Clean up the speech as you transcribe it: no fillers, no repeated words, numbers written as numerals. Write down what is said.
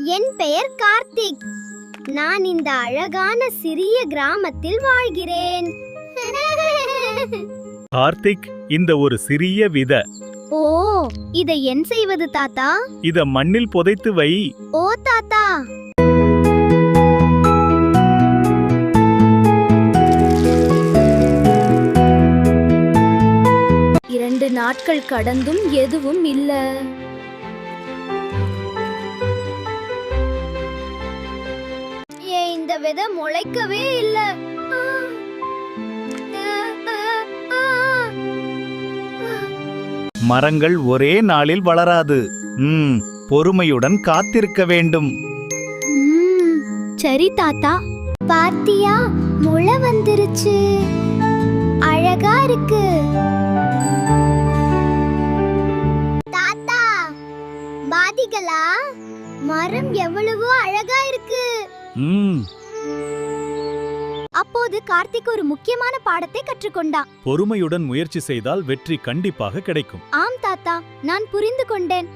என் பெயர் கார்த்திக். நான் இந்த அழகான சிறிய கிராமத்தில் வாழ்கிறேன். கார்த்திக், இந்த ஒரு சிறிய வித. ஓ, இதை என் செய்வது தாத்தா? இத மண்ணில் புதைத்து வை. ஓ தாத்தா. இரண்டு நாட்கள் கடந்தும் எதுவும் இல்ல. ஏன் இந்த விதை முளைக்கவே இல்ல? மரங்கள் ஒரே நாளில் வளராது. பொறுமையுடன் காத்திருக்க வேண்டும். சரி தாத்தா. பாத்தியா, முளை வந்துருச்சு. அழகா இருக்கு. தாத்தா, பாதிகளா? மரம் எவ்வளவோ அழகா இருக்கு. அப்போது கார்த்திக் ஒரு முக்கியமான பாடத்தை கற்றுக்கொண்டான். பொறுமையுடன் முயற்சி செய்தால் வெற்றி கண்டிப்பாக கிடைக்கும். ஆம் தாத்தா, நான் புரிந்து கொண்டேன்.